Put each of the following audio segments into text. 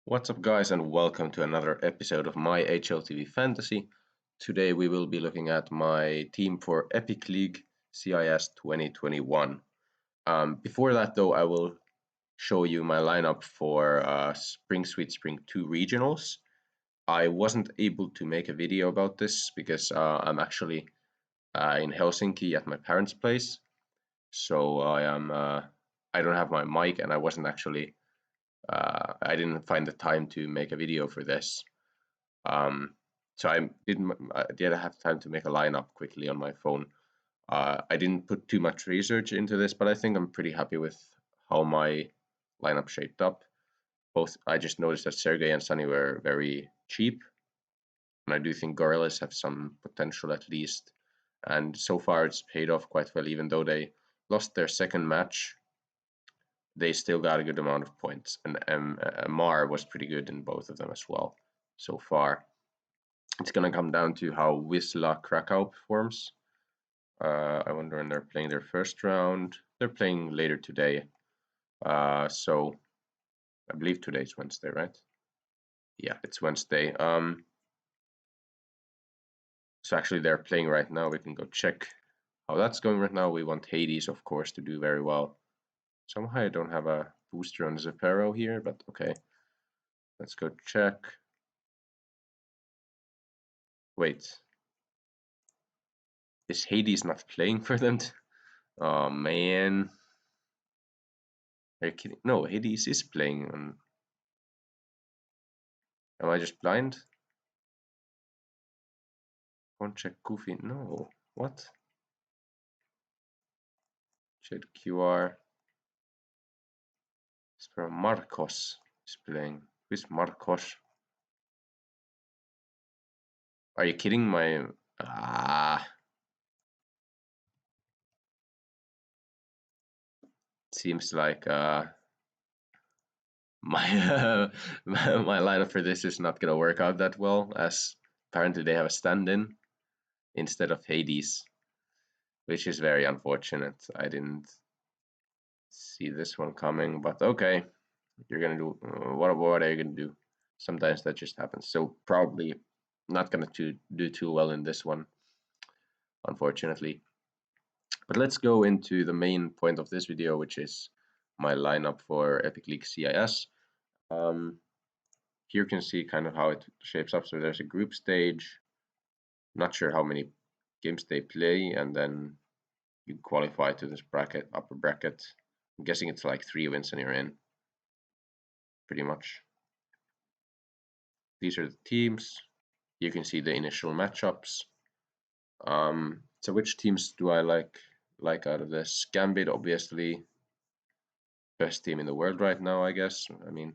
What's up, guys, and welcome to another episode of my HLTV Fantasy. Today we will be looking at my team for EPIC League CIS 2021. Before that, though, I will show you my lineup for Spring Sweet Spring 2 regionals. I wasn't able to make a video about this because I'm actually in Helsinki at my parents' place, so I don't have my mic, and I wasn't actually I didn't find the time to make a video for this. So I did have time to make a lineup quickly on my phone. I didn't put too much research into this, but I think I'm pretty happy with how my lineup shaped up. I just noticed that Sergey and Sunny were very cheap, and I do think Gorillas have some potential at least. And so far it's paid off quite well, even though they lost their second match. They still got a good amount of points, and Mar was pretty good in both of them as well so far. It's going to come down to how Wisla Krakow performs. I wonder when they're playing their first round. They're playing later today. So I believe today's Wednesday, right? Yeah, it's Wednesday. So actually they're playing right now. We can go check how that's going right now. We want Hades, of course, to do very well. Somehow I don't have a booster on Zepero here, but okay. Let's go check. Wait. Is Hades not playing for them? Oh man. Are you kidding? No, Hades is playing on. Am I just blind? Can't check Goofy. No. What? Check QR. It's for Marcos is playing. Who's Marcos? Are you kidding? My seems like my my lineup for this is not gonna work out that well, as apparently they have a stand-in instead of Hades, which is very unfortunate. I didn't see this one coming, but okay, you're gonna do what are you gonna do? Sometimes that just happens. So probably not gonna do too well in this one, unfortunately. But let's go into the main point of this video, which is my lineup for EPIC League CIS. Here you can see kind of how it shapes up. So there's a group stage. Not sure how many games they play, and then you qualify to this bracket, upper bracket. I'm guessing it's like 3 wins and you're in, pretty much. These are the teams. You can see the initial matchups. So which teams do I like out of this? Gambit, obviously, best team in the world right now, I guess. I mean,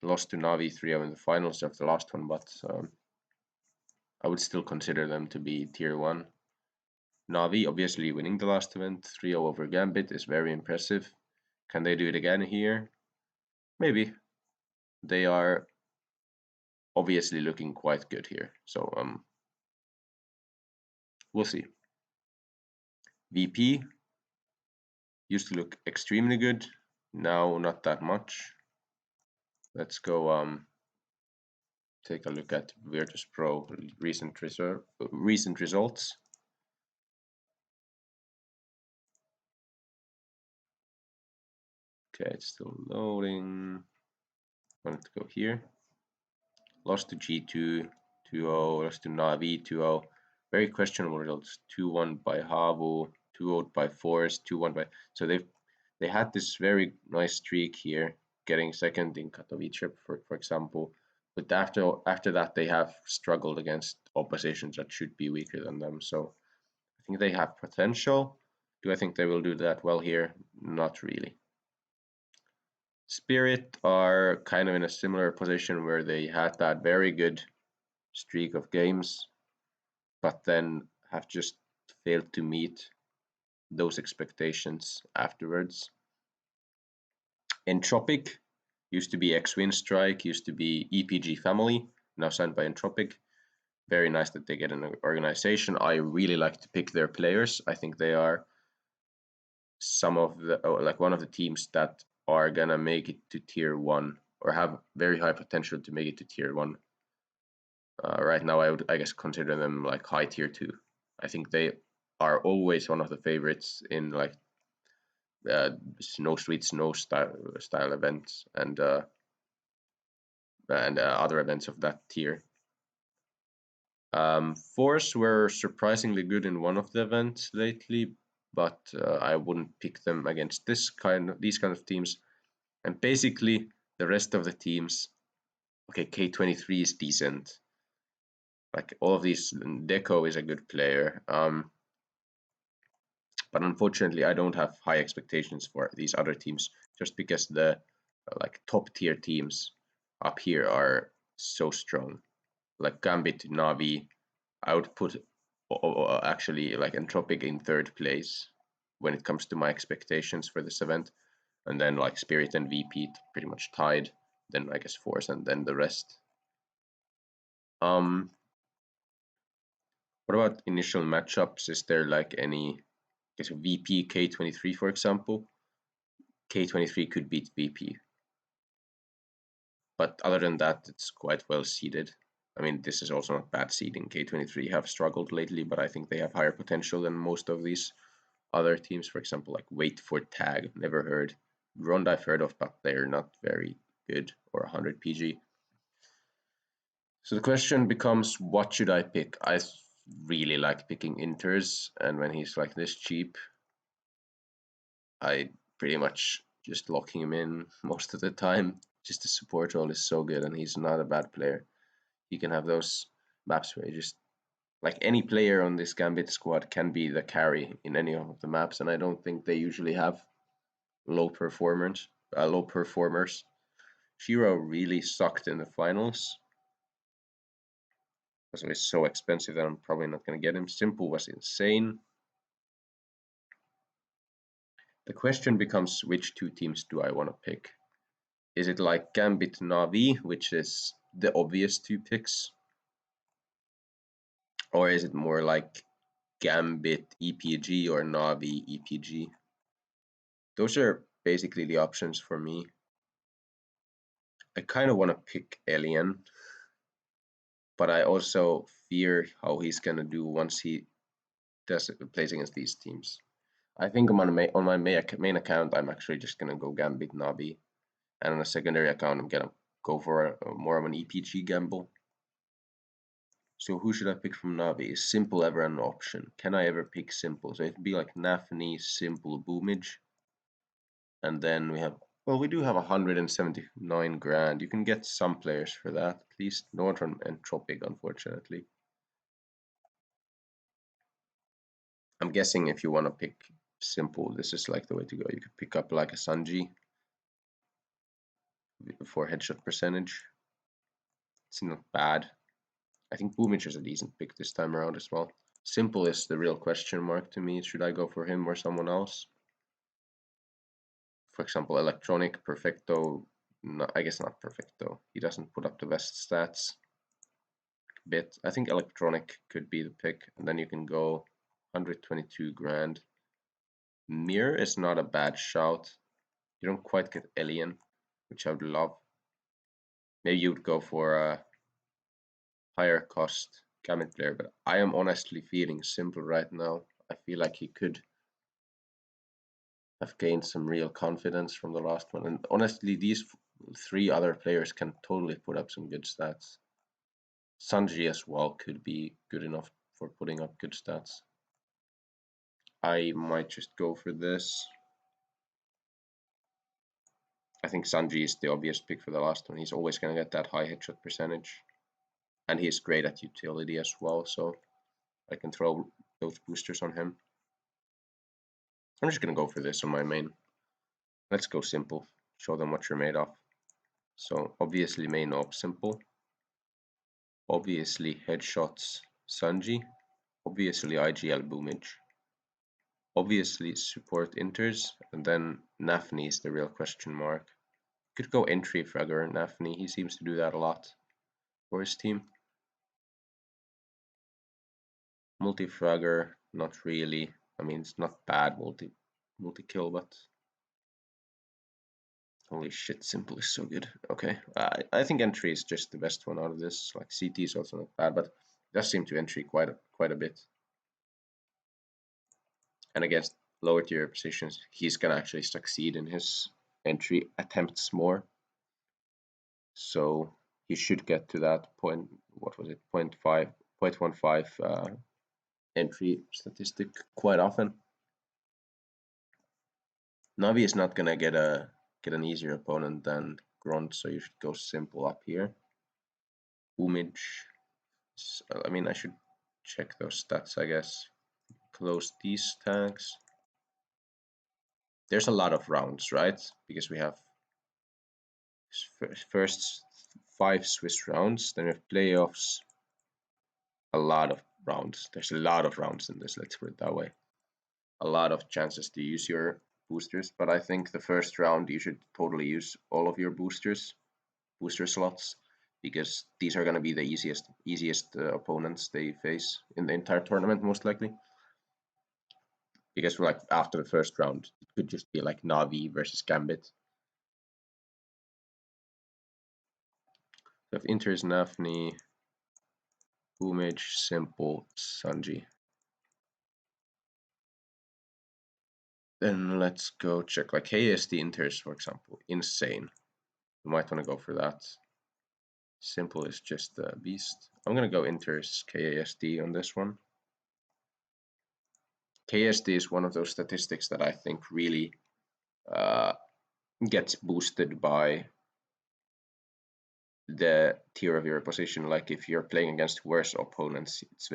lost to Navi 3-0 in the finals of the last one, but I would still consider them to be tier 1. Navi obviously winning the last event, 3-0 over Gambit is very impressive. Can they do it again here? Maybe. They are obviously looking quite good here, so we'll see. VP used to look extremely good, now not that much. Let's go take a look at Virtus Pro recent results. Okay, it's still loading. I want to go here. Lost to G2 2-0, lost to Navi 2-0. Very questionable results. 2-1 by Havu, 2-0 by Forest, 2-1 by. So they had this very nice streak here, getting second in Katowice, for example. But after that, they have struggled against oppositions that should be weaker than them. So I think they have potential. Do I think they will do that well here? Not really. Spirit are kind of in a similar position where they had that very good streak of games, but then have just failed to meet those expectations afterwards. Entropic used to be X-Win-Strike, used to be EPG Family, now signed by Entropic. Very nice that they get an organization. I really like to pick their players. I think they are some of the one of the teams that are gonna make it to tier 1 or have very high potential to make it to tier 1. Right now, I would, I guess, consider them like high tier 2. I think they are always one of the favorites in like snow style events and other events of that tier. Force were surprisingly good in one of the events lately, but I wouldn't pick them against these kind of teams. And basically, the rest of the teams, okay, K23 is decent. Like all of these, Deco is a good player. But unfortunately, I don't have high expectations for these other teams just because the like top tier teams up here are so strong. Like Gambit, Navi, I would put actually like Entropic in 3rd place when it comes to my expectations for this event, and then like Spirit and VP pretty much tied. Then I guess Force, and then the rest. What about initial matchups? Is there like any? I guess VP K23 for example. K23 could beat VP, but other than that, it's quite well seeded. I mean, this is also not bad seeding. K23 have struggled lately, but I think they have higher potential than most of these other teams. For example, like Wait for Tag, never heard. Grond I've heard of, but they're not very good, or 100 PG. So the question becomes, what should I pick? I really like picking Inters, and when he's like this cheap, I pretty much just lock him in most of the time. Just the support role is so good, and he's not a bad player. He can have those maps where he just like any player on this Gambit squad can be the carry in any of the maps, and I don't think they usually have low performers. Shiro really sucked in the finals because he's so expensive that I'm probably not going to get him. Simple was insane. The question becomes, which 2 teams do I want to pick? Is it like Gambit Navi, which is the obvious 2 picks? Or is it more like Gambit EPG or Navi EPG? Those are basically the options for me. I kind of want to pick Alien, but I also fear how he's going to do once he plays against these teams. I think on my main account, I'm actually just going to go Gambit Navi, and on a secondary account, I'm going to go for more of an EPG gamble. So who should I pick from Navi? Is Simple ever an option? Can I ever pick Simple? So it'd be like Nafni, Simple, Boomage. And then we have, well, we do have 179 grand. You can get some players for that, at least not from Entropic, unfortunately. I'm guessing if you want to pick Simple, this is like the way to go. You could pick up like a Sanji for headshot percentage. It's not bad. I think Boomage is a decent pick this time around as well. Simple is the real question mark to me. Should I go for him or someone else? For example, Electronic, Perfecto. No, I guess not Perfecto. He doesn't put up the best stats. Bit. I think Electronic could be the pick, and then you can go 122 grand. Mirror is not a bad shout. You don't quite get Alien, which I would love. Maybe you would go for a higher cost Gambit player, but I am honestly feeling Simple right now. I feel like he could have gained some real confidence from the last one. And honestly, these 3 other players can totally put up some good stats. Sanji as well could be good enough for putting up good stats. I might just go for this. I think Sanji is the obvious pick for the last one. He's always going to get that high headshot percentage. And he's great at utility as well, so I can throw those boosters on him. I'm just going to go for this on my main. Let's go Simple. Show them what you're made of. So obviously main op Simple. Obviously headshots Sanji. Obviously IGL Boomage. Obviously support Inters, and then Nafni is the real question mark. Could go entry fragger Nafni. He seems to do that a lot for his team. Multi-fragger, not really. I mean, it's not bad multi-kill, but Holy shit, simple is so good. Okay, I think entry is just the best one out of this. Like CT is also not bad, but it does seem to entry quite a bit. And against lower tier positions, he's gonna actually succeed in his entry attempts more. So he should get to that point. What was it? 0.15 entry statistic quite often. Navi is not gonna get an easier opponent than Grunt, so you should go simple up here. Boomage. I mean, I should check those stats, I guess. Close these tags. There's a lot of rounds, right? Because we have first 5 Swiss rounds, then we have playoffs. A lot of rounds. There's a lot of rounds in this, let's put it that way. A lot of chances to use your boosters, but I think the first round you should totally use all of your booster slots, because these are going to be the easiest opponents they face in the entire tournament, most likely. Because like after the first round, it could just be like Navi versus Gambit. So if Inter is Nafni, Boomage, Simple, Sanji. Then let's go check like KSD Inters, for example. Insane. You might want to go for that. Simple is just a beast. I'm gonna go Inters KASD on this one. KSD is one of those statistics that I think really gets boosted by the tier of your position. Like if you're playing against worse opponents, it's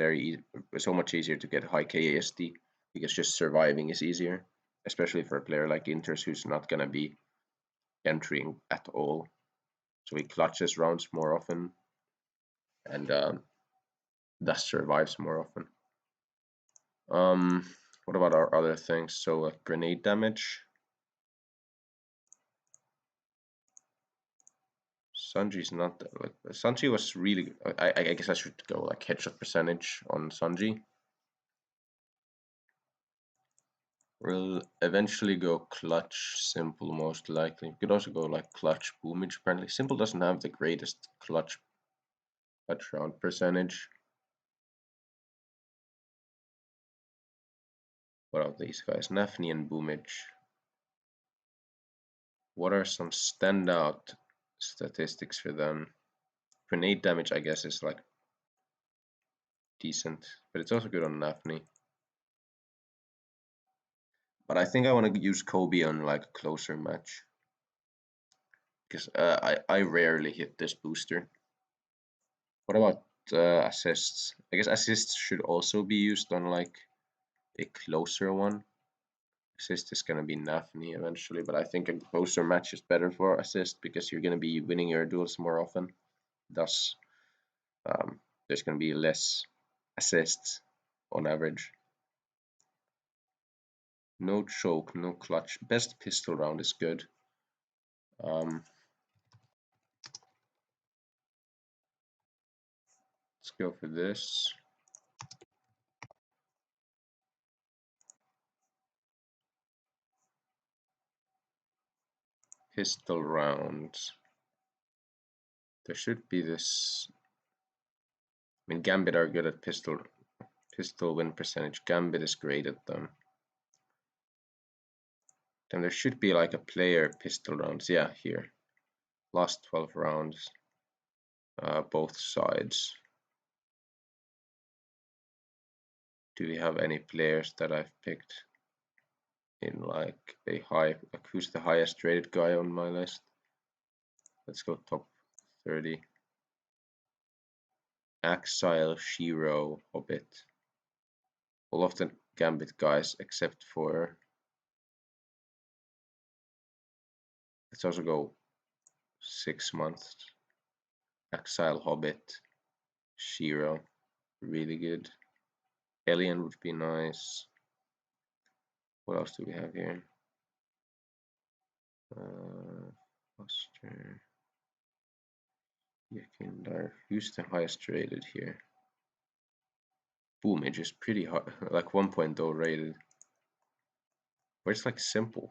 so much easier to get high KASD because just surviving is easier, especially for a player like Inters who's not gonna be entering at all. So he clutches rounds more often and thus survives more often. What about our other things? So grenade damage. Sanji's not like Sanji was really. I guess I should go like headshot percentage on Sanji. We'll eventually go clutch simple most likely. We could also go like clutch boomage. Apparently, simple doesn't have the greatest clutch round percentage. What are these guys? Nafni and boomage. What are some standout statistics for them? Grenade damage, I guess, is like decent, but it's also good on Nafni. But I think I want to use Kobe on like a closer match, because I rarely hit this booster. What about assists? I guess assists should also be used on like a closer one. Assist is gonna be Nafni eventually, but I think a closer match is better for assist because you're gonna be winning your duels more often. Thus, there's gonna be less assists on average. No choke, no clutch. Best pistol round is good. Let's go for this. Pistol rounds. There should be this. I mean, Gambit are good at pistol win percentage. Gambit is great at them. Then there should be like a player pistol rounds. Yeah, here. Last 12 rounds. Both sides. Do we have any players that I've picked in like a high, like who's the highest rated guy on my list? Let's go top 30. Exile, Shiro, Hobbit. All of the Gambit guys except for. Let's also go 6 months. Exile, Hobbit, Shiro, really good. Alien would be nice. What else do we have here? Foster. Yakindar. Who's the highest rated here? Boomage is pretty high, like 1.0 rated. Where's like simple?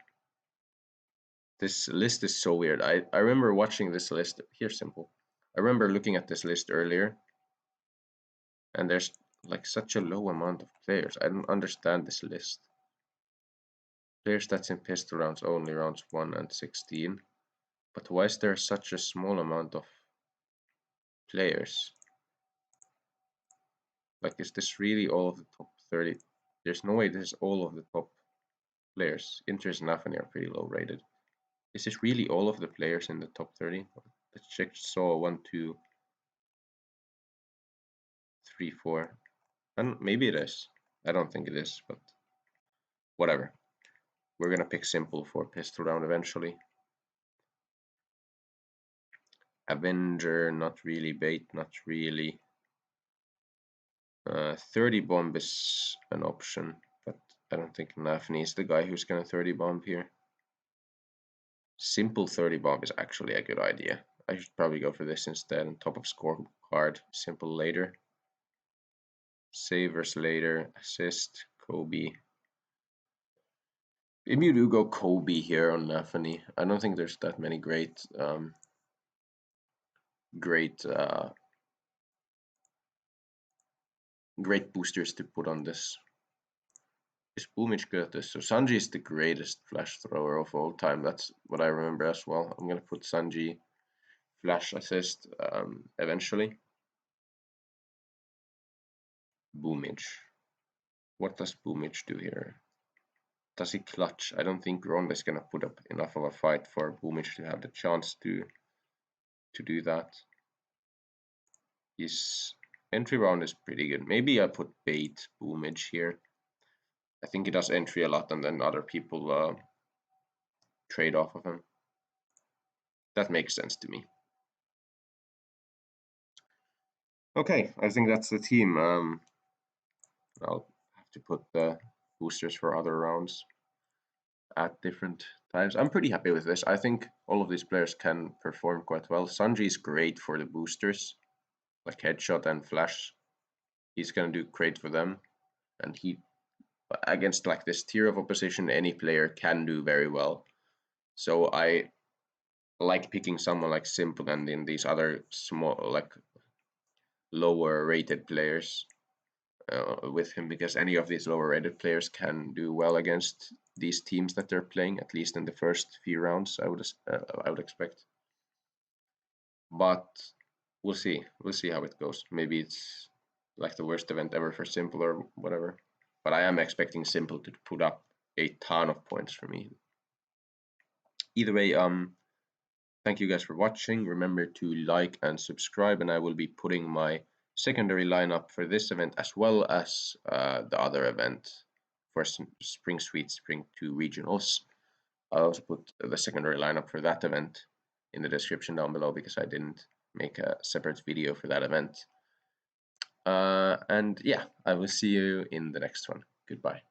This list is so weird. I remember watching this list. Here's simple. I remember looking at this list earlier, and there's like such a low amount of players. I don't understand this list. Player stats in pistol rounds only, rounds 1 and 16. But why is there such a small amount of players? Like, is this really all of the top 30? There's no way this is all of the top players. Interest and Nafani are pretty low rated. Is this really all of the players in the top 30? Let's check. So 1, 2, 3, 4. And maybe it is. I don't think it is, but whatever. We're gonna pick simple for pistol round eventually. Avenger, not really. Bait, not really. 30 bomb is an option, but I don't think Nafni is the guy who's gonna 30 bomb here. Simple 30 bomb is actually a good idea. I should probably go for this instead. On top of scorecard, simple later. Save versus later, assist, Kobe. Maybe you do go Kobe here on Nafani. I don't think there's that many great great boosters to put on this. Is Boomich good at this? So Sanji is the greatest flash thrower of all time. That's what I remember as well. I'm gonna put Sanji flash assist eventually. Boomich. What does Boomich do here? Does he clutch? I don't think Ronda is gonna put up enough of a fight for Boomich to have the chance to do that. His entry round is pretty good. Maybe I put bait Boomich here. I think he does entry a lot and then other people trade off of him. That makes sense to me. Okay, I think that's the team. I'll have to put the boosters for other rounds at different times. I'm pretty happy with this. I think all of these players can perform quite well. Sanji is great for the boosters, like headshot and flash. He's gonna do great for them, and he against like this tier of opposition, any player can do very well. So I like picking someone like Simple and in these other small, like lower rated players with him, because any of these lower rated players can do well against these teams that they're playing, at least in the first few rounds. I would expect, but we'll see. We'll see how it goes. Maybe it's like the worst event ever for Simple or whatever. But I am expecting Simple to put up a ton of points for me. Either way, thank you guys for watching. Remember to like and subscribe, and I will be putting my secondary lineup for this event as well as the other event for Spring Sweet Spring 2 Regionals. I'll also put the secondary lineup for that event in the description down below because I didn't make a separate video for that event. And yeah, I will see you in the next one. Goodbye.